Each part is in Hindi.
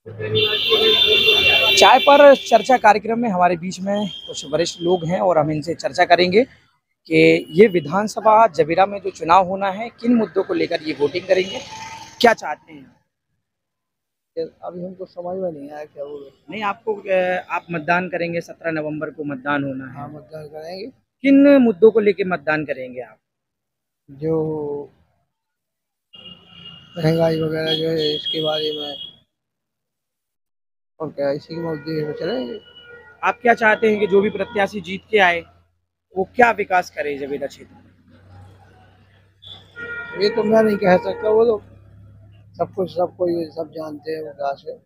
चाय पर चर्चा कार्यक्रम में हमारे बीच में कुछ वरिष्ठ लोग हैं और हम इनसे चर्चा करेंगे कि ये विधानसभा जबीरा में जो चुनाव होना है, किन मुद्दों को लेकर ये वोटिंग करेंगे, क्या चाहते हैं। अभी हमको समझ में नहीं आया क्या बोल रहे। नहीं, आपको आप मतदान करेंगे, 17 नवंबर को मतदान होना हाँ, है। मतदान कराएंगे। किन मुद्दों को लेकर मतदान करेंगे आप। जो महंगाई वगैरह जो है इसके बारे में, और क्या इसी के मुद्दे में चलेंगे। आप क्या चाहते हैं कि जो भी प्रत्याशी जीत के आए वो क्या विकास करे जबीरा क्षेत्र में। ये तो मैं नहीं कह सकता, वो तो सबको ये सब जानते हैं विकास है।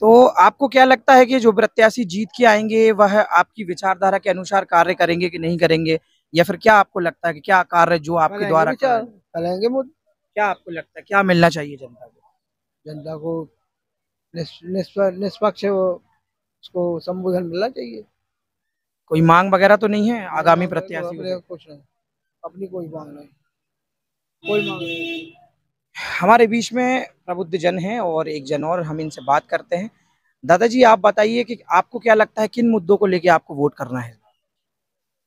तो आपको क्या लगता है कि जो प्रत्याशी जीत के आएंगे वह आपकी विचारधारा के अनुसार कार्य करेंगे कि नहीं करेंगे, या फिर क्या आपको लगता है कि क्या कार्य जो आपके करेंगे द्वारा विचार, करेंगे क्या आपको लगता है क्या मिलना चाहिए जनता को। जनता को निष्पक्ष उसको संबोधन मिलना चाहिए। कोई मांग वगैरह तो नहीं है नहीं, आगामी मांग तो प्रत्याशियों अपने से। कुछ नहीं, अपनी कोई मांग नहीं, कोई मांग नहीं। हमारे बीच में प्रबुद्ध जन हैं और एक जन और, हम इनसे बात करते हैं। दादाजी, आप बताइए कि आपको क्या लगता है किन मुद्दों को लेकर आपको वोट करना है।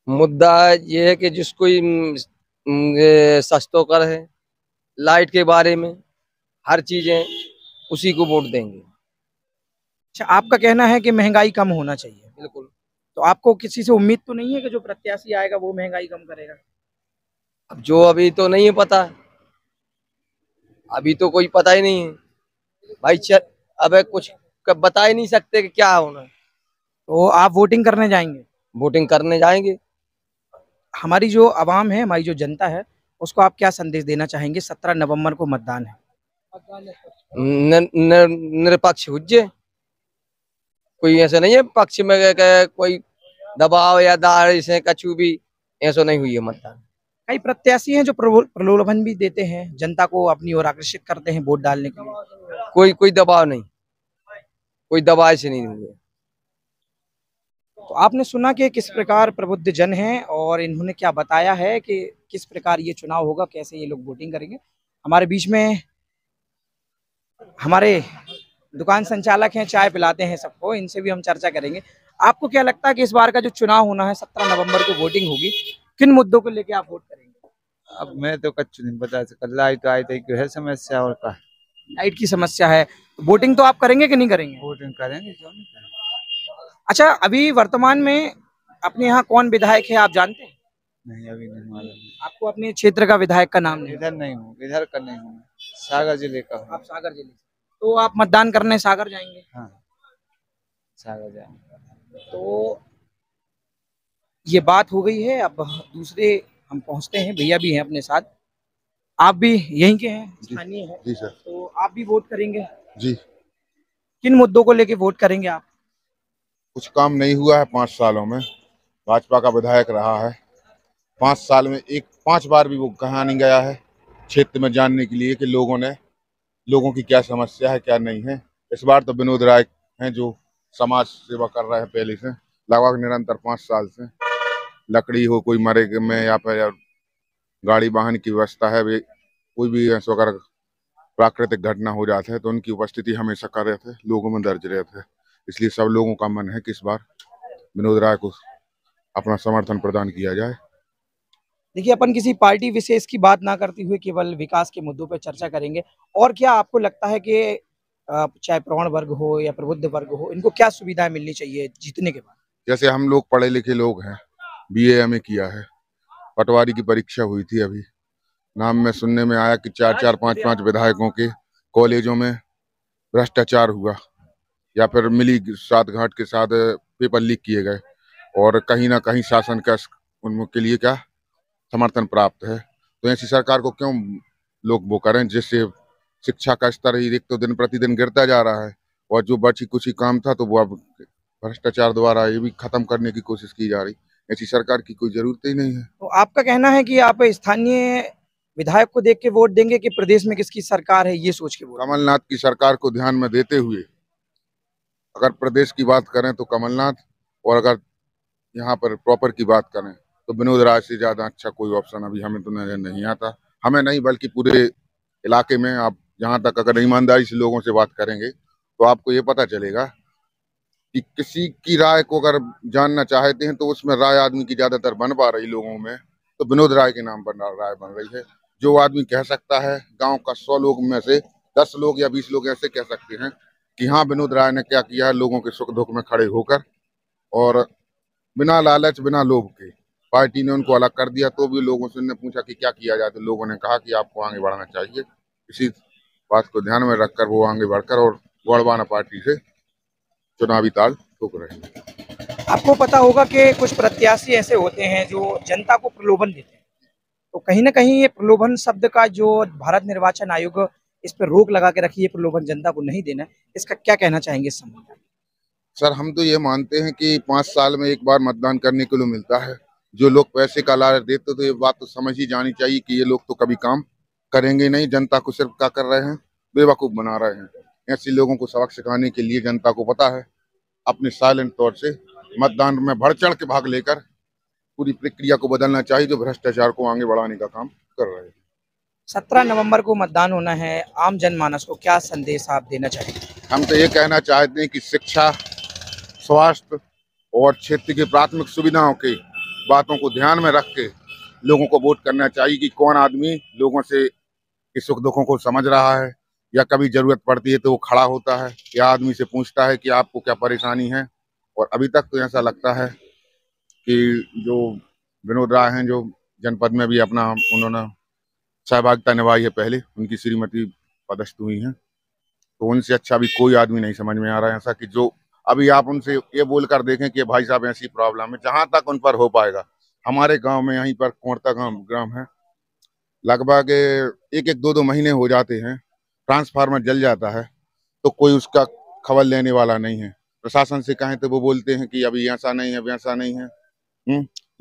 मुद्दा ये है कि जिसको ये सस्तों कर है, लाइट के बारे में हर चीजें, उसी को वोट देंगे। अच्छा, आपका कहना है कि महंगाई कम होना चाहिए। बिल्कुल। तो आपको किसी से उम्मीद तो नहीं है कि जो प्रत्याशी आएगा वो महंगाई कम करेगा। अब जो अभी तो नहीं है पता, अभी तो कोई पता ही नहीं है भाई। अब कुछ बता ही नहीं सकते कि क्या होना है। तो आप वोटिंग करने जाएंगे। वोटिंग करने जाएंगे। हमारी जो आवाम है, हमारी जो जनता है, उसको आप क्या संदेश देना चाहेंगे। 17 नवंबर को मतदान है। निरपक्ष हुज्जे, कोई ऐसा नहीं है पक्ष में कोई दबाव या दाड़ से कछु भी ऐसा नहीं हुई है मतदान। कई प्रत्याशी हैं जो प्रलोभन भी देते हैं, जनता को अपनी ओर आकर्षित करते हैं वोट डालने के लिए। कोई कोई दबाव नहीं, कोई दबाव से नहीं हुए। तो आपने सुना कि किस प्रकार प्रबुद्ध जन हैं और इन्होंने क्या बताया है कि किस प्रकार ये चुनाव होगा, कैसे ये लोग वोटिंग करेंगे। हमारे बीच में हमारे दुकान संचालक हैं, चाय पिलाते हैं सबको, इनसे भी हम चर्चा करेंगे। आपको क्या लगता है कि इस बार का जो चुनाव होना है, 17 नवंबर को वोटिंग होगी, किन मुद्दों को लेकर आप वोट करेंगे। अब मैं तो कुछ नहीं बता सकता, लाइट आई तो है समस्या और का। लाइट की समस्या है, तो वोटिंग तो आप करेंगे कि नहीं करेंगे। वोटिंग करेंगे, क्यों नहीं करेंगे। अच्छा, अभी वर्तमान में अपने यहाँ कौन विधायक है आप जानते हैं। नहीं, अभी नहीं मालूम। आपको अपने क्षेत्र का विधायक का नाम नहीं। इधर नहीं हूँ, इधर का नहीं हूँ, सागर जिले का हूँ। आप सागर जिले से, तो आप मतदान करने सागर जाएंगे। हाँ, सागर जाएंगे। तो ये बात हो गई है, अब दूसरे हम पहुंचते हैं। भैया भी हैं अपने साथ, आप भी यहीं के हैं, स्थानीय हैं। जी सर। तो आप भी वोट करेंगे। जी। किन मुद्दों को लेके वोट करेंगे आप। कुछ काम नहीं हुआ है 5 सालों में। भाजपा का विधायक रहा है 5 साल में, 5 बार भी वो कहाँ नहीं गया है क्षेत्र में जानने के लिए कि लोगों की क्या समस्या है क्या नहीं है। इस बार तो विनोद राय हैं जो समाज सेवा कर रहे हैं पहले से, लगभग निरंतर 5 साल से। लकड़ी हो, कोई मरे में, या फिर गाड़ी वाहन की व्यवस्था है, कोई भी ऐसा अगर प्राकृतिक घटना हो जाता है तो उनकी उपस्थिति हमेशा कर रहे थे, लोगों में दर्ज रहते हैं। इसलिए सब लोगों का मन है कि इस बार विनोद राय को अपना समर्थन प्रदान किया जाए। देखिए, अपन किसी पार्टी विशेष की बात ना करते हुए केवल विकास के मुद्दों पर चर्चा करेंगे। और क्या आपको लगता है कि चाहे प्रवण वर्ग हो या प्रबुद्ध वर्ग हो, इनको क्या सुविधाएं मिलनी चाहिए जीतने के बाद। जैसे हम लोग पढ़े लिखे लोग हैं, BA MA किया है, पटवारी की परीक्षा हुई थी अभी, नाम में सुनने में आया कि 4-4 5-5 विधायकों के कॉलेजों में भ्रष्टाचार हुआ, या फिर मिली साथ घाट के साथ पेपर लीक किए गए, और कहीं ना कहीं शासन का उनके लिए क्या समर्थन प्राप्त है। तो ऐसी सरकार को क्यों लोग वो करें, जिससे शिक्षा का स्तर ही एक तो दिन प्रतिदिन गिरता जा रहा है, और जो बची कुछ ही काम था तो वो अब भ्रष्टाचार द्वारा ये भी खत्म करने की कोशिश की जा रही। ऐसी सरकार की कोई जरूरत ही नहीं है। तो आपका कहना है कि आप स्थानीय विधायक को देख के वोट देंगे कि प्रदेश में किसकी सरकार है ये सोच के वोट। कमलनाथ की सरकार को ध्यान में देते हुए अगर प्रदेश की बात करें तो कमलनाथ, और अगर यहाँ पर प्रॉपर की बात करें तो विनोद राय से ज्यादा अच्छा कोई ऑप्शन अभी हमें तो नजर नहीं आता। हमें नहीं बल्कि पूरे इलाके में, आप जहाँ तक अगर ईमानदारी से लोगों से बात करेंगे तो आपको ये पता चलेगा कि किसी की राय को अगर जानना चाहते हैं तो उसमें राय आदमी की ज्यादातर बन पा रही लोगों में तो विनोद राय के नाम पर राय बन रही है। जो आदमी कह सकता है, गांव का 100 लोग में से 10 लोग या 20 लोग ऐसे कह सकते हैं कि हाँ विनोद राय ने क्या किया है, लोगों के सुख दुख में खड़े होकर, और बिना लालच बिना लोभ के। पार्टी ने उनको अलग कर दिया तो भी लोगों से ने पूछा कि क्या किया जाए, तो लोगों ने कहा कि आपको आगे बढ़ना चाहिए। इसी बात को ध्यान में रखकर वो आगे बढ़कर और गोड़वाना पार्टी से चुनावी ताल ठोक रहे हैं। आपको पता होगा कि कुछ प्रत्याशी ऐसे होते हैं जो जनता को प्रलोभन देते हैं, तो कहीं ना कहीं ये प्रलोभन शब्द का जो भारत निर्वाचन आयोग इस पर रोक लगा के रखी है, प्रलोभन जनता को नहीं देना, इसका क्या कहना चाहेंगे इस संबंध में? सर, हम तो ये मानते हैं कि 5 साल में एक बार मतदान करने के लिए मिलता है। जो लोग पैसे का लालच देते तो ये बात तो समझ ही जानी चाहिए कि ये लोग तो कभी काम करेंगे नहीं, जनता को सिर्फ क्या कर रहे हैं, बेवकूफ बना रहे हैं। ऐसे लोगों को सबक सिखाने के लिए जनता को पता है अपने साइलेंट तौर से मतदान में बढ़ चढ़ के भाग लेकर पूरी प्रक्रिया को बदलना चाहिए, जो भ्रष्टाचार को आगे बढ़ाने का काम कर रहे हैं। 17 नवंबर को मतदान होना है, आम जनमानस को क्या संदेश आप देना चाहेंगे? हम तो ये कहना चाहते हैं कि शिक्षा, स्वास्थ्य और क्षेत्र की प्राथमिक सुविधाओं की बातों को ध्यान में रख के लोगों को वोट करना चाहिए कि कौन आदमी लोगों से के सुख दुखों को समझ रहा है, या कभी जरूरत पड़ती है तो वो खड़ा होता है, या आदमी से पूछता है कि आपको क्या परेशानी है। और अभी तक तो ऐसा लगता है कि जो विनोद राय हैं, जो जनपद में भी अपना उन्होंने सहभागिता निभाई है, पहले उनकी श्रीमती पदस्थ हुई हैं, तो उनसे अच्छा भी कोई आदमी नहीं समझ में आ रहा है ऐसा कि जो अभी आप उनसे ये बोलकर देखें कि भाई साहब ऐसी प्रॉब्लम है, जहां तक उन पर हो पाएगा। हमारे गांव में यहीं पर कोणता ग्राम है, लगभग 1-2 महीने हो जाते हैं, ट्रांसफार्मर जल जाता है तो कोई उसका खबर लेने वाला नहीं है। प्रशासन से कहें तो वो बोलते हैं कि अभी ऐसा नहीं है, वैसा नहीं है।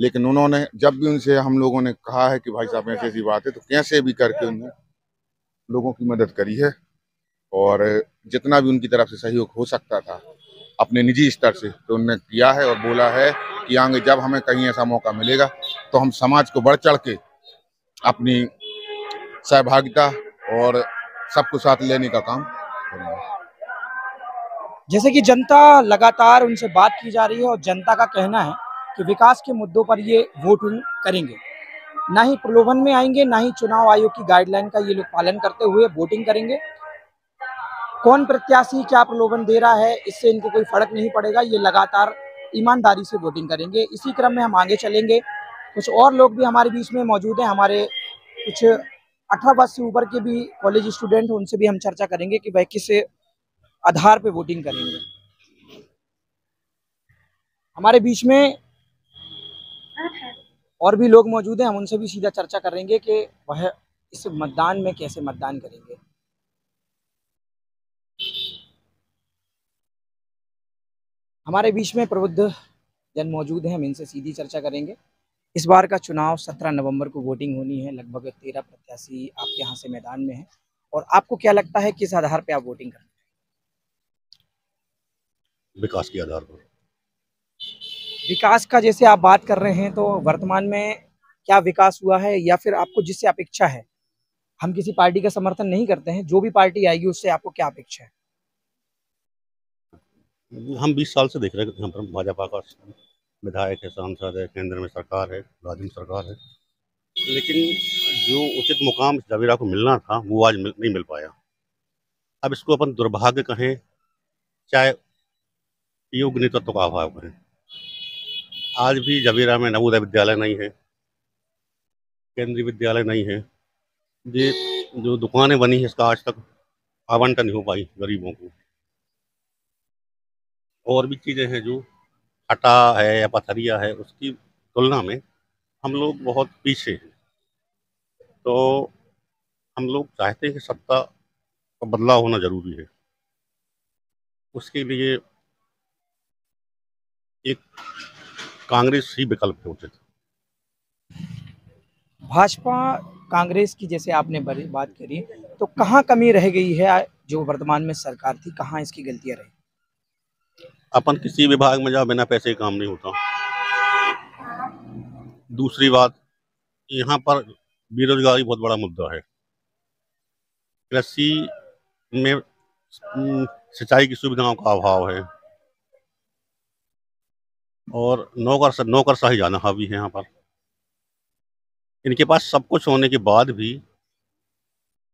लेकिन उन्होंने जब भी उनसे हम लोगों ने कहा है कि भाई साहब ऐसी ऐसी बात है, तो कैसे भी करके उन्होंने लोगों की मदद करी है, और जितना भी उनकी तरफ से सहयोग हो सकता था अपने निजी स्तर से तो उन्होंने किया है, और बोला है कि आगे जब हमें कहीं ऐसा मौका मिलेगा तो हम समाज को बढ़ चढ़ के अपनी सहभागिता और सबको साथ लेने का काम करेंगे। जैसे कि जनता लगातार उनसे बात की जा रही है और जनता का कहना है कि विकास के मुद्दों पर ये वोटिंग करेंगे, ना ही प्रलोभन में आएंगे, ना ही चुनाव आयोग की गाइडलाइन का ये लोग पालन करते हुए वोटिंग करेंगे। कौन प्रत्याशी क्या प्रलोभन दे रहा है इससे इनको कोई फर्क नहीं पड़ेगा, ये लगातार ईमानदारी से वोटिंग करेंगे। इसी क्रम में हम आगे चलेंगे, कुछ और लोग भी हमारे बीच में मौजूद हैं, हमारे कुछ 18 वर्ष से ऊपर के भी कॉलेज स्टूडेंट, उनसे भी हम चर्चा करेंगे कि वह किस आधार पे वोटिंग करेंगे। हमारे बीच में और भी लोग मौजूद हैं, हम उनसे भी सीधा चर्चा करेंगे कि वह इस मतदान में कैसे मतदान करेंगे। हमारे बीच में प्रबुद्ध जन मौजूद हैं, हम इनसे सीधी चर्चा करेंगे। इस बार का चुनाव 17 नवंबर को वोटिंग होनी है, लगभग 13 प्रत्याशी आपके यहाँ से मैदान में हैं, और आपको क्या लगता है किस आधार पे आप वोटिंग करेंगे? विकास के आधार पर। विकास का जैसे आप बात कर रहे हैं, तो वर्तमान में क्या विकास हुआ है, या फिर आपको जिससे अपेक्षा है? हम किसी पार्टी का समर्थन नहीं करते हैं, जो भी पार्टी आएगी उससे आपको क्या अपेक्षा है? हम 20 साल से देख रहे हैं यहाँ पर भाजपा का विधायक है, सांसद है, केंद्र में सरकार है, राज्य में सरकार है, लेकिन जो उचित मुकाम जवेरा को मिलना था वो आज नहीं मिल पाया। अब इसको अपन दुर्भाग्य कहें, चाहे योग्य नेतृत्व का अभाव कहें। आज भी जवेरा में नवोदय विद्यालय नहीं है, केंद्रीय विद्यालय नहीं है, ये जो दुकानें बनी है इसका आज तक आवंटन नहीं हो पाई गरीबों को। और भी चीज़ें हैं जो हटा है या पथरिया है, उसकी तुलना में हम लोग बहुत पीछे हैं। तो हम लोग चाहते हैं कि सत्ता का बदलाव होना जरूरी है, उसके लिए एक कांग्रेस ही विकल्प है उचित। भाजपा कांग्रेस की जैसे आपने बड़ी बात करी, तो कहाँ कमी रह गई है जो वर्तमान में सरकार थी, कहाँ इसकी गलतियां रही? अपन किसी विभाग में जाओ, बिना पैसे काम नहीं होता। दूसरी बात, यहाँ पर बेरोजगारी बहुत बड़ा मुद्दा है। कृषि में सिंचाई की सुविधाओं का अभाव है और नौकरशाही ज़्यादा हावी है यहाँ पर। इनके पास सब कुछ होने के बाद भी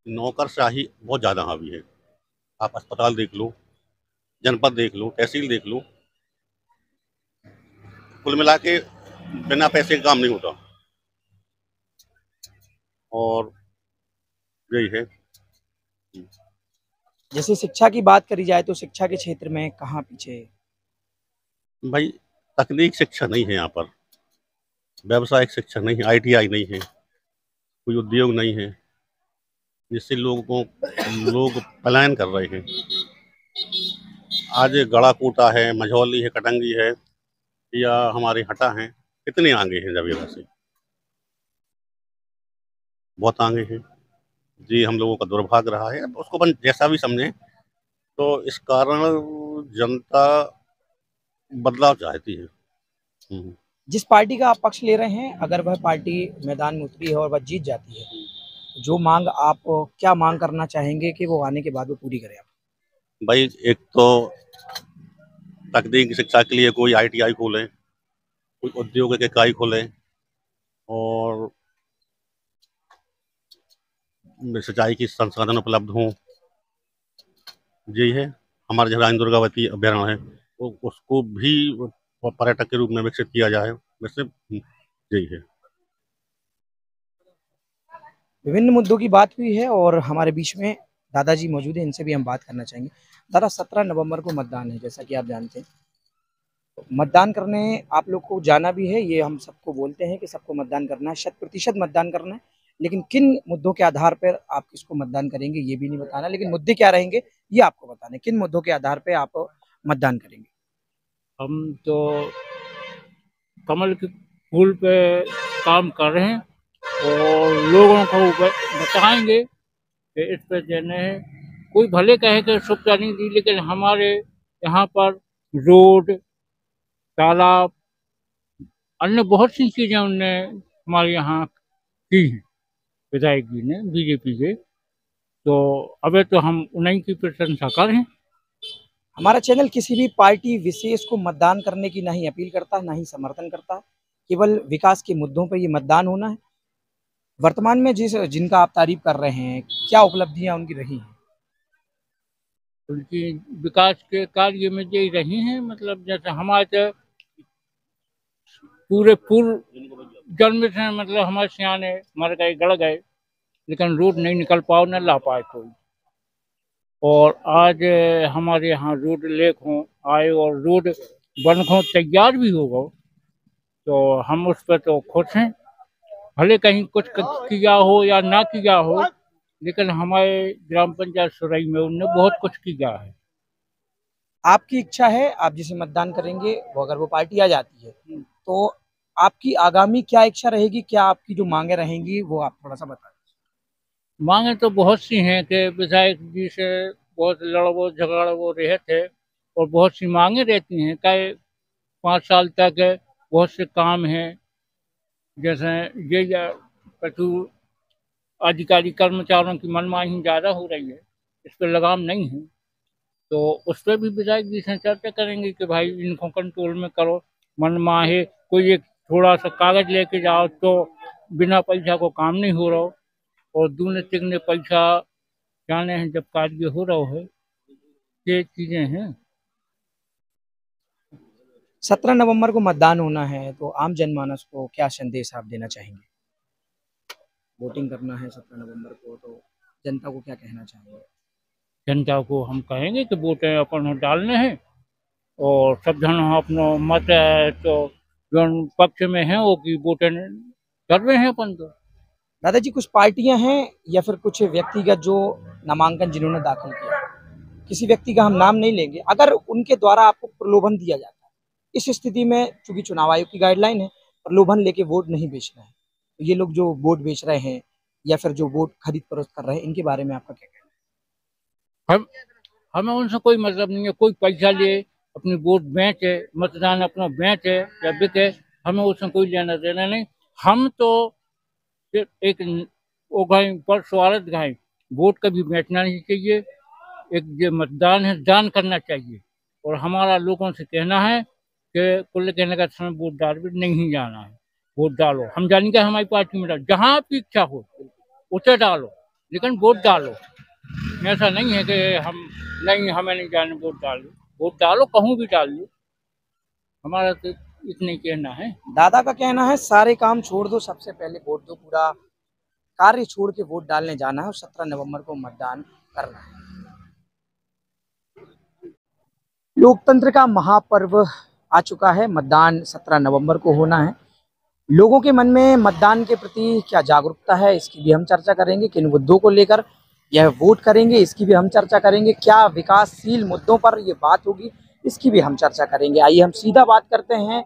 नौकरशाही बहुत ज़्यादा हावी है। आप अस्पताल देख लो, जनपद देख लो, तहसील देख लो, कुल मिला के बिना पैसे का काम नहीं होता और यही है। जैसे शिक्षा की बात करी जाए तो शिक्षा के क्षेत्र में कहाँ पीछे है? भाई तकनीक शिक्षा नहीं है यहाँ पर, व्यावसायिक शिक्षा नहीं है, ITI नहीं है, कोई उद्योग नहीं है, जिससे लोग पलायन कर रहे हैं। आज गड़ाकोटा है, मझौली है, कटंगी है या हमारे हटा है, कितने आगे हैं जबीरा से, बहुत आगे हैं जी। हम लोगों का दुर्भाग्य रहा है, अब उसको अपन जैसा भी समझें, तो इस कारण जनता बदलाव चाहती है। जिस पार्टी का आप पक्ष ले रहे हैं, अगर वह पार्टी मैदान में उतरी है और वह जीत जाती है, जो मांग आप क्या मांग करना चाहेंगे कि वो आने के बाद वो पूरी करें आप? भाई एक तो तकनीकी शिक्षा के लिए कोई ITI खोले, कोई औद्योगिक इकाई खोले और सिंचाई की संसाधन उपलब्ध हों। यही है। हमारे जहाँ रानी दुर्गावती अभ्यारण्य है, वो उसको भी पर्यटक के रूप में विकसित किया जाए, वैसे यही है। विभिन्न मुद्दों की बात हुई है और हमारे बीच में दादाजी मौजूद हैं, इनसे भी हम बात करना चाहेंगे। दादा, 17 नवंबर को मतदान है, जैसा कि आप जानते हैं। तो मतदान करने आप लोग को जाना भी है, ये हम सबको बोलते हैं कि सबको मतदान करना है, 100% मतदान करना है। लेकिन किन मुद्दों के आधार पर आप किसको मतदान करेंगे ये भी नहीं बताना, लेकिन मुद्दे क्या रहेंगे ये आपको बताना है। किन मुद्दों के आधार पर आप मतदान करेंगे? हम तो कमल के फूल पे काम कर रहे हैं और लोगों को बताएंगे कि इस पे देने हैं। कोई भले कहे कि सुविधा नहीं दी, लेकिन हमारे यहाँ पर रोड, तालाब, अन्य बहुत सी चीजें उनने हमारे यहाँ की हैं विधायक जी ने, बीजेपी के। तो अबे तो हम उन्हीं की प्रशंसा कर रहे हैं। हमारा चैनल किसी भी पार्टी विशेष को मतदान करने की ना ही अपील करता है, ना ही समर्थन करता है। केवल विकास के मुद्दों पर ये मतदान होना है। वर्तमान में जिनका आप तारीफ कर रहे हैं, क्या उपलब्धियां उनकी रही हैं? उनकी विकास के कार्य में यही रही हैं, मतलब जैसे हमारे तो पूरे पूर्व जन्म से मतलब हमारे सियाने मर गए, गड़ गए, लेकिन रोड नहीं निकल पाओ, न ला पाए कोई। और आज हमारे यहाँ रोड लेक हों आए और रोड बन हो तैयार भी हो गो, तो हम उस पर तो खुश हैं। भले कहीं कुछ किया हो या ना किया हो, लेकिन हमारे ग्राम पंचायत सुरई में उनने बहुत कुछ किया है। आपकी इच्छा है, आप जिसे मतदान करेंगे वो अगर वो पार्टी आ जाती है, तो आपकी आगामी क्या इच्छा रहेगी, क्या आपकी जो मांगे रहेंगी वो आप थोड़ा सा बताएं। मांगे तो बहुत सी हैं कि विधायक जी से बहुत लड़वो झगड़वो रहे थे और बहुत सी मांगे रहती हैं। कई 5 साल तक बहुत से काम हैं, जैसे ये कछु अधिकारी कर्मचारियों की मनमानी ज़्यादा हो रही है, इस पर लगाम नहीं है, तो उस पर भी विधायक जी से चर्चा करेंगे कि भाई इनको कंट्रोल में करो। मनमाहे कोई एक थोड़ा सा कागज लेके जाओ तो बिना पैसा को काम नहीं हो रहा, और दूने तिगने पैसा जाने हैं जब कार्य हो रहा है, ये चीजें हैं। 17 नवंबर को मतदान होना है, तो आम जनमानस को क्या संदेश आप देना चाहेंगे? वोटिंग करना है 17 नवंबर को, तो जनता को क्या कहना चाहेंगे? जनता को हम कहेंगे कि वोटें अपन डालने हैं और सब जन अपना मत है तो जो पक्ष में है वो की वोटें कर रहे हैं अपन तो। दादाजी, कुछ पार्टियां हैं या फिर कुछ व्यक्तिगत जो नामांकन जिन्होंने दाखिल किया, किसी व्यक्ति का हम नाम नहीं लेंगे, अगर उनके द्वारा आपको प्रलोभन दिया जाता है, इस स्थिति में चूंकि चुनाव आयोग की गाइडलाइन है प्रलोभन लेके वोट नहीं बेचना है, तो ये लोग जो वोट बेच रहे हैं या फिर जो वोट खरीद फरोख्त कर रहे हैं, इनके बारे में आपका क्या कहना है? हमें उनसे कोई मतलब नहीं है। कोई पैसा ले, अपनी वोट बेचे, मतदान अपना बेचे या बिके, हमें उससे कोई लेना देना नहीं। हम तो सिर्फ एक वो गाय पर स्वार्थ गाय, वोट कभी बेचना नहीं चाहिए एक जो मतदान है दान करना चाहिए। और हमारा लोगों से कहना है कि कुल कहने का समय वोट डाल भी नहीं जाना है, वोट डालो। हम जानेंगे हमारी पार्टी में डालो, जहाँ आपकी इच्छा हो उसे डालो, लेकिन वोट डालो। ऐसा नहीं है कि हम नहीं, हमें नहीं जाने, वोट डालो, कहूँ भी डाल लो। हमारा तो इतना ही कहना है। दादा का कहना है सारे काम छोड़ दो, सबसे पहले वोट दो, पूरा कार्य छोड़ के वोट डालने जाना है और 17 नवंबर को मतदान करना है। लोकतंत्र का महापर्व आ चुका है, मतदान 17 नवंबर को होना है। लोगों के मन में मतदान के प्रति क्या जागरूकता है, इसकी भी हम चर्चा करेंगे। किन मुद्दों को लेकर यह वोट करेंगे, इसकी भी हम चर्चा करेंगे। क्या विकासशील मुद्दों पर ये बात होगी, इसकी भी हम चर्चा करेंगे। आइए हम सीधा बात करते हैं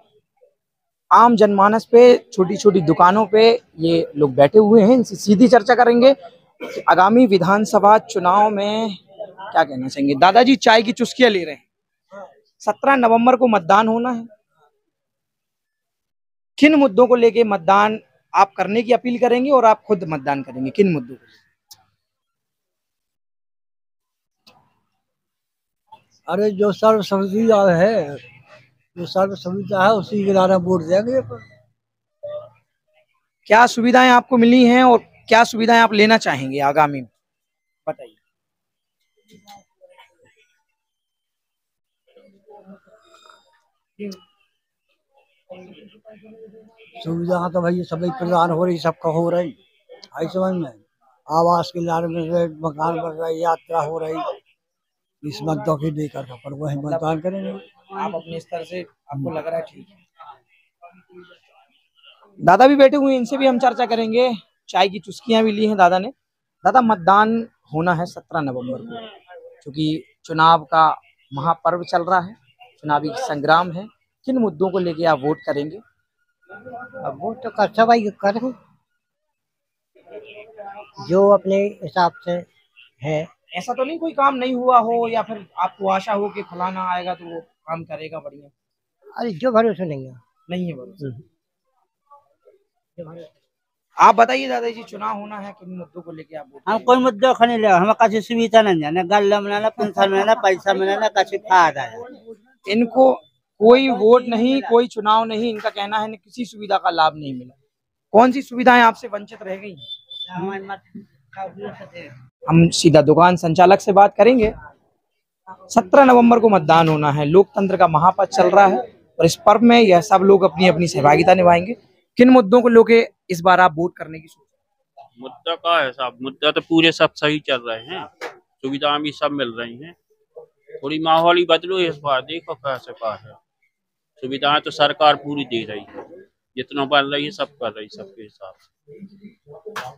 आम जनमानस पे, छोटी छोटी दुकानों पे ये लोग बैठे हुए हैं, इनसे सीधी चर्चा करेंगे कि आगामी विधानसभा चुनाव में क्या कहना चाहेंगे। दादाजी चाय की चुस्कियां ले रहे हैं, 17 नवंबर को मतदान होना है। किन मुद्दों को लेके मतदान आप करने की अपील करेंगे और आप खुद मतदान करेंगे, किन मुद्दों को? अरे जो सर्व सुविधा है, जो सर्व सुविधा है उसी के द्वारा वोट देंगे। क्या सुविधाएं आपको मिली हैं और क्या सुविधाएं आप लेना चाहेंगे आगामी में, बताइए। सुविधा तो भाई सभी प्रदान हो रही, सबका हो रही, आई समझ में। आवास के लाभ मिल रहे, मकान बन रही, यात्रा हो रही, इस मुद्दों की लेकर पर वही मतदान करेंगे। आप अपने स्तर से आपको लग रहा है ठीक है। दादा भी बैठे हुए हैं, इनसे भी हम चर्चा करेंगे। चाय की चुस्कियां भी ली हैं दादा ने। दादा, मतदान होना है 17 नवंबर को, क्योंकि चुनाव का महापर्व चल रहा है, चुनावी संग्राम है। किन मुद्दों को लेके आप वोट करेंगे? अब वो तो कर भाई करें जो अपने हिसाब से है। ऐसा तो नहीं कोई काम नहीं हुआ हो या फिर आपको आशा हो कि फलाना आएगा तो वो काम करेगा बढ़िया? अरे जो भरोसा नहीं है, नहीं है भरोसा। आप बताइए दादाजी, चुनाव होना है, किन मुद्दों को लेके आप वोट हम करेंगे? कोई मुद्दा खा नहीं ले, हम कसी सुविधा नहीं जाने, गल्ला मिलाना, पेंशन मिलाना, पैसा मिलाना, कसी फायदा है। इनको कोई वोट नहीं, कोई चुनाव नहीं, इनका कहना है किसी सुविधा का लाभ नहीं मिला। कौन सी सुविधाएं आपसे वंचित रह गई? हम सीधा दुकान संचालक से बात करेंगे। 17 नवंबर को मतदान होना है, लोकतंत्र का महापर्व चल रहा है और इस पर्व में यह सब लोग अपनी अपनी सहभागिता निभाएंगे। किन मुद्दों को लेके इस बार आप वोट करने की सोच? मुद्दा का है साहब, मुद्दा तो पूरे सब सही चल रहे हैं, सुविधाएं भी सब मिल रही हैं। थोड़ी माहौल ही बदलो इस बार, देखो कैसे का है। सुविधाएं तो सरकार पूरी दे रही है, जितना बन रही है सब कर रही, सबके हिसाब से।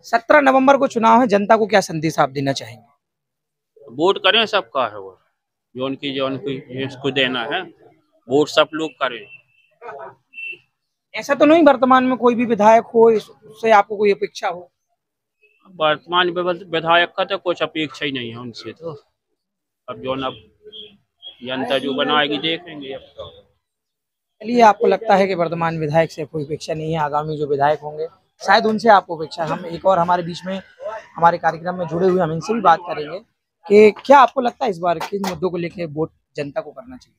17 नवंबर को चुनाव है, जनता को क्या संदेश आप देना चाहेंगे? वोट करें, सबका है वो, जो उनकी इसको देना है, वोट सब लोग करें। ऐसा तो नहीं वर्तमान में कोई भी विधायक हो उससे आपको कोई अपेक्षा हो? वर्तमान विधायक का तो कुछ अपेक्षा ही नहीं है उनसे, तो अब जो न जनता जो बनाएगी देखेंगे। अब तो चलिए, आपको लगता है कि वर्तमान विधायक से कोई अपेक्षा नहीं है, आगामी जो विधायक होंगे शायद उनसे आपको अपेक्षा है। हम एक और हमारे बीच में हमारे कार्यक्रम में जुड़े हुए, हम इनसे भी बात करेंगे कि क्या आपको लगता है इस बार किन मुद्दों को लेकर वोट जनता को करना चाहिए?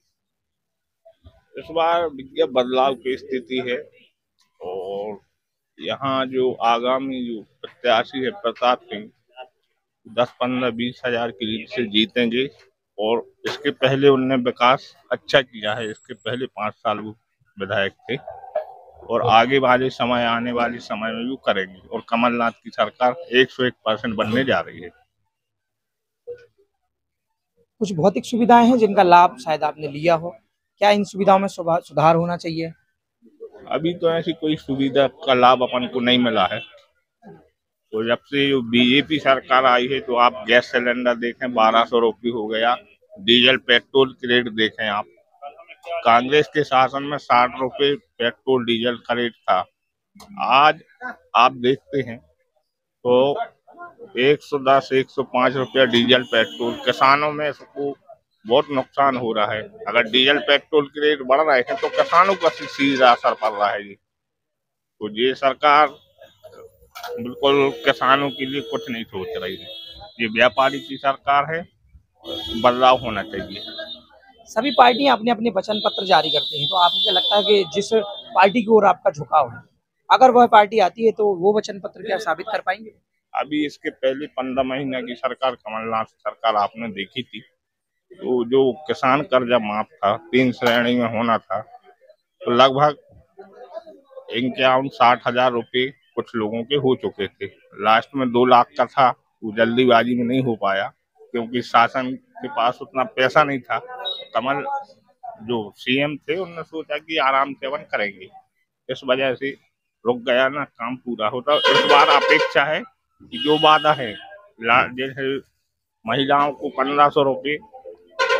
इस बार विज्ञान बदलाव की स्थिति है और यहाँ जो आगामी जो प्रत्याशी है प्रताप सिंह 10-15-20 हजार की लीड से जीतेंगे। और इसके पहले उनने विकास अच्छा किया है, इसके पहले 5 साल वो विधायक थे और आगे वाले समय, आने वाले समय में भी करेंगे। और कमलनाथ की सरकार 101% बनने जा रही है। कुछ भौतिक सुविधाएं हैं जिनका लाभ शायद आपने लिया हो, क्या इन सुविधाओं में सुधार होना चाहिए? अभी तो ऐसी कोई सुविधा का लाभ अपन को नहीं मिला है। तो जब से जो बीजेपी सरकार आई है तो आप गैस सिलेंडर देखें 1200 रुपये हो गया, डीजल पेट्रोल की रेट देखें आप, कांग्रेस के शासन में 60 रुपये पेट्रोल डीजल का रेट था, आज आप देखते हैं तो 110-105 रुपया डीजल पेट्रोल। किसानों में इसको बहुत नुकसान हो रहा है। अगर डीजल पेट्रोल के रेट बढ़ रहे हैं तो किसानों का सीधा असर पड़ रहा है। तो ये सरकार बिल्कुल किसानों के लिए कुछ नहीं सोच रही है, ये व्यापारी की सरकार है बदलाव होना चाहिए। सभी पार्टियां अपने अपने वचन पत्र जारी करती हैं, तो आपको क्या लगता है कि जिस पार्टी की ओर आपका झुकाव है, अगर वह पार्टी आती है तो वो वचन पत्र क्या साबित कर पाएंगे? अभी इसके पहले 15 महीने की सरकार, कमलनाथ सरकार आपने देखी थी, तो जो किसान कर्जा माफ था, 3 श्रेणी में होना था, तो लगभग 51-60 हजार रुपये कुछ लोगों के हो चुके थे। लास्ट में 2 लाख का था, वो जल्दीबाजी में नहीं हो पाया क्योंकि शासन के पास उतना पैसा नहीं था। कमल जो सीएम थे, उन्होंने सोचा कि आराम से अपन करेंगे, इस वजह से रुक गया ना, काम पूरा होता। इस बार अपेक्षा है कि जो वादा है, जैसे महिलाओं को 1500 रुपये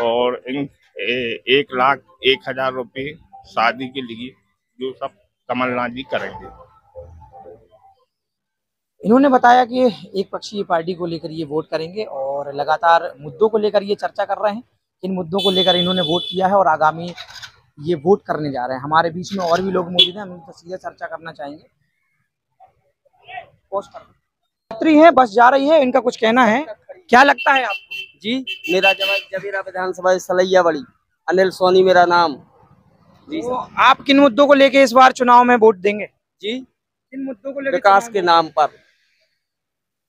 और 1,01,000 रुपये शादी के लिए, जो सब कमलनाथ जी करेंगे। इन्होंने बताया कि एक पक्षीय पार्टी को लेकर ये वोट करेंगे और लगातार मुद्दों को लेकर ये चर्चा कर रहे हैं। इन मुद्दों को लेकर इन्होंने वोट किया है और आगामी ये वोट करने जा रहे हैं। हमारे बीच में और भी लोग मौजूद हैं, हम उनसे सीधे चर्चा करना चाहेंगे। यात्री हैं, बस जा रही है, इनका कुछ कहना है। क्या लगता है आपको? जी, मेरा जबीरा विधानसभा सलैया बड़ी, अनिल सोनी मेरा नाम जी। तो आप किन मुद्दों को लेके इस बार चुनाव में वोट देंगे? जी, किन मुद्दों को लेकर? विकास के नाम पर।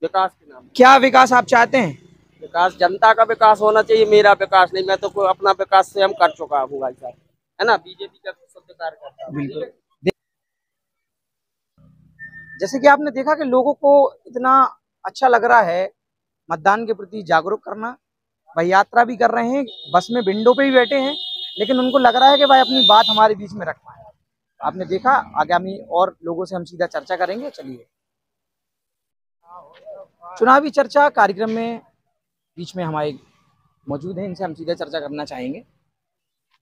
विकास के नाम। क्या विकास आप चाहते हैं? विकास, जनता का विकास होना चाहिए, मेरा विकास नहीं। मैं तो कोई अपना विकास स्वयं कर चुका हूँ भाई साहब, है ना। बीजेपी का सब कार्यकर्ता। बिल्कुल। जैसे कि आपने देखा कि लोगों को इतना अच्छा लग रहा है मतदान के प्रति जागरूक करना, वह यात्रा भी कर रहे हैं, बस में विंडो पे भी बैठे हैं, लेकिन उनको लग रहा है कि भाई अपनी बात हमारे बीच में रख पाए। आपने देखा, आगामी और लोगों से हम सीधा चर्चा करेंगे। चलिए, चुनावी चर्चा कार्यक्रम में बीच में हमारे मौजूद हैं, इनसे हम सीधा चर्चा करना चाहेंगे।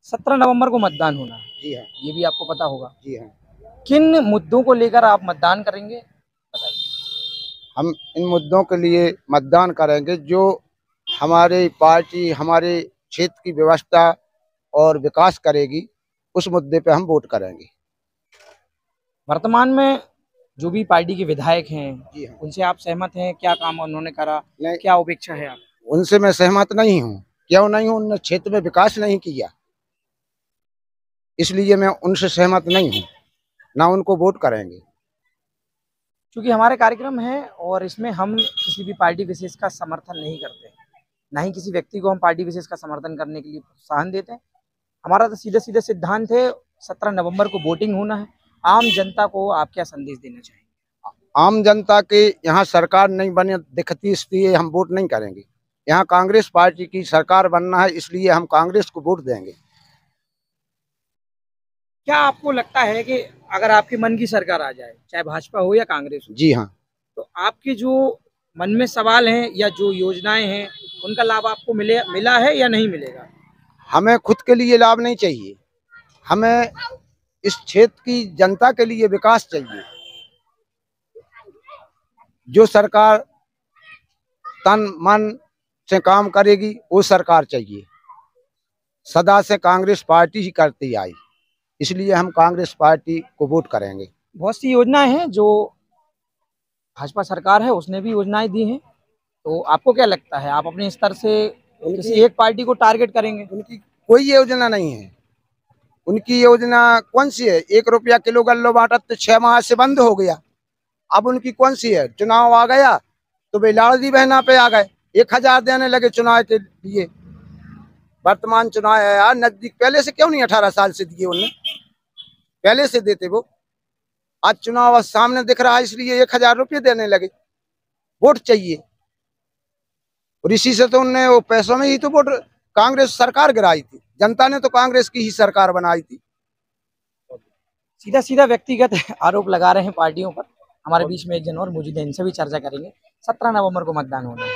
17 नवंबर को मतदान होना है। जी हाँ, ये भी आपको पता होगा। जी हाँ। किन मुद्दों को लेकर आप मतदान करेंगे, बताइए। हम इन मुद्दों के लिए मतदान करेंगे जो हमारे पार्टी हमारे क्षेत्र की व्यवस्था और विकास करेगी, उस मुद्दे पे हम वोट करेंगे। वर्तमान में जो भी पार्टी के विधायक हैं, जी हाँ, उनसे आप सहमत हैं? क्या काम उन्होंने करा, नहीं, क्या अपेक्षा है आप? उनसे मैं सहमत नहीं हूँ। क्यों नहीं हूँ? उन्होंने क्षेत्र में विकास नहीं किया, इसलिए मैं उनसे सहमत नहीं हूँ, ना उनको वोट करेंगे। क्योंकि हमारे कार्यक्रम है और इसमें हम किसी भी पार्टी विशेष का समर्थन नहीं करते, ना ही किसी व्यक्ति को हम पार्टी विशेष का समर्थन करने के लिए प्रोत्साहन देते हैं। हमारा तो सीधे सीधे सिद्धांत है, 17 नवंबर को वोटिंग होना है। आम जनता को आप क्या संदेश देना चाहेंगे? आम जनता के यहाँ सरकार नहीं बने दिखती, इसलिए हम वोट नहीं करेंगे। यहाँ कांग्रेस पार्टी की सरकार बनना है, इसलिए हम कांग्रेस को वोट देंगे। क्या आपको लगता है कि अगर आपके मन की सरकार आ जाए, चाहे भाजपा हो या कांग्रेस हो, जी हाँ, तो आपके जो मन में सवाल हैं या जो योजनाएं हैं, उनका लाभ आपको मिला है या नहीं मिलेगा? हमें खुद के लिए लाभ नहीं चाहिए, हमें इस क्षेत्र की जनता के लिए विकास चाहिए। जो सरकार तन मन से काम करेगी वो सरकार चाहिए। सदा से कांग्रेस पार्टी ही करती आई, इसलिए हम कांग्रेस पार्टी को वोट करेंगे। बहुत सी योजनाएं हैं जो भाजपा सरकार है उसने भी योजनाएं दी हैं, तो आपको क्या लगता है, आप अपने स्तर से किसी एक पार्टी को टारगेट करेंगे? उनकी कोई योजना नहीं है। उनकी योजना कौन सी है? 1 रुपया किलो गल्लो बांटा तो 6 माह से बंद हो गया। अब उनकी कौन सी है? चुनाव आ गया तो वे लाड़ली बहना पे आ गए, 1000 देने लगे चुनाव के लिए। वर्तमान चुनाव है यार नजदीक, पहले से क्यों नहीं 18 साल से दिए? उन्हें पहले से देते वो, आज चुनाव सामने दिख रहा है इसलिए 1000 रुपये देने लगे। वोट चाहिए, और इसी से तो उनने वो पैसों में ही तो वोट कांग्रेस सरकार गिराई थी। जनता ने तो कांग्रेस की ही सरकार बनाई थी। सीधा सीधा व्यक्तिगत आरोप लगा रहे हैं पार्टियों पर। हमारे बीच में एक जन और मौजूद है, इनसे भी चर्चा करेंगे। 17 नवंबर को मतदान होना है,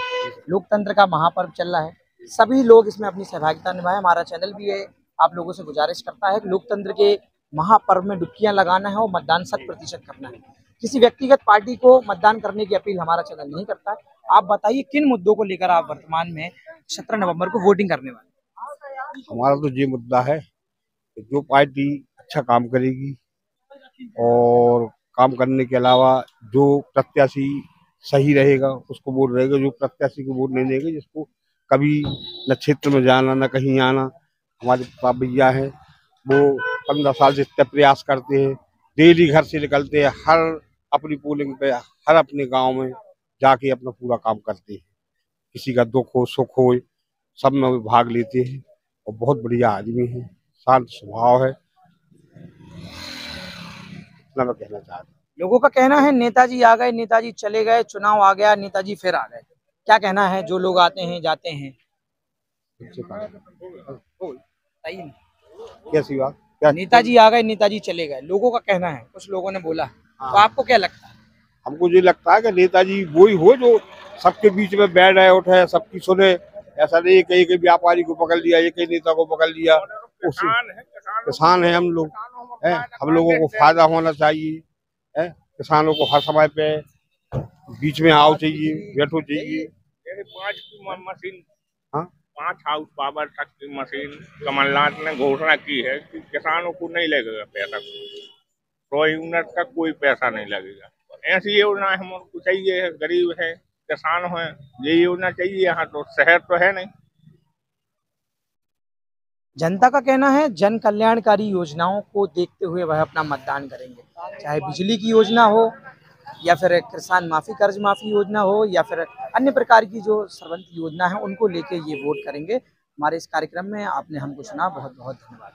लोकतंत्र का महापर्व चल रहा है, सभी लोग इसमें अपनी सहभागिता निभाएं। हमारा चैनल भी है, आप लोगों से गुजारिश करता है कि लोकतंत्र के महापर्व में डुबकियां लगाना है और मतदान 100% करना है। किसी व्यक्तिगत पार्टी को मतदान करने की अपील हमारा चैनल नहीं करता है। आप बताइए किन मुद्दों को लेकर आप वर्तमान में 17 नवंबर को वोटिंग करने वाले? हमारा तो ये मुद्दा है कि जो पार्टी अच्छा काम करेगी और काम करने के अलावा जो प्रत्याशी सही रहेगा उसको वोट रहेगा। जो प्रत्याशी को वोट नहीं देंगे, जिसको कभी न क्षेत्र में जाना न कहीं आना। हमारे प्रताप भैया हैं, वो 15 साल से इतना प्रयास करते हैं, डेली घर से निकलते हैं, हर अपनी पोलिंग पे हर अपने गांव में जाके अपना पूरा काम करते हैं। किसी का दुख हो सुख हो सब में वो भाग लेते हैं और बहुत बढ़िया आदमी है, शांत स्वभाव है, इतना मैं कहना चाहता हूँ। लोगों का कहना है नेताजी आ गए, नेताजी चले गए, चुनाव आ गया, नेताजी फिर आ गए। क्या कहना है जो लोग आते हैं जाते हैं? कैसी बात? क्या नेताजी आ गए, नेताजी चले गए, लोगों का कहना है, कुछ लोगों ने बोला। तो आपको क्या लगता है? हमको ये लगता है कि नेताजी वही हो जो सबके बीच में बैठ रहे उठे, सबकी सुने। ऐसा नहीं कहीं के व्यापारी को पकड़ लिया, एक ही नेता को पकड़ लिया। किसान है हम लोग, हम लोगों को फायदा होना चाहिए, किसानों को हर समय पे बीच में आओ चाहिए, बैठो चाहिए। 5 की मशीन, 5 हाउस पावर तक की मशीन कमलनाथ ने घोषणा की है कि किसानों को नहीं लगेगा पैसा, 100 यूनिट का कोई पैसा नहीं लगेगा। ऐसी योजना हमको चाहिए है, गरीब है, किसान है, ये योजना चाहिए। यहाँ तो शहर तो है नहीं। जनता का कहना है जन कल्याणकारी योजनाओं को देखते हुए वह अपना मतदान करेंगे, चाहे बिजली की योजना हो या फिर किसान माफी, कर्ज माफी योजना हो या फिर अन्य प्रकार की जो सर्वंत योजना है, उनको लेके ये वोट करेंगे। हमारे इस कार्यक्रम में आपने हमको सुना, बहुत बहुत धन्यवाद।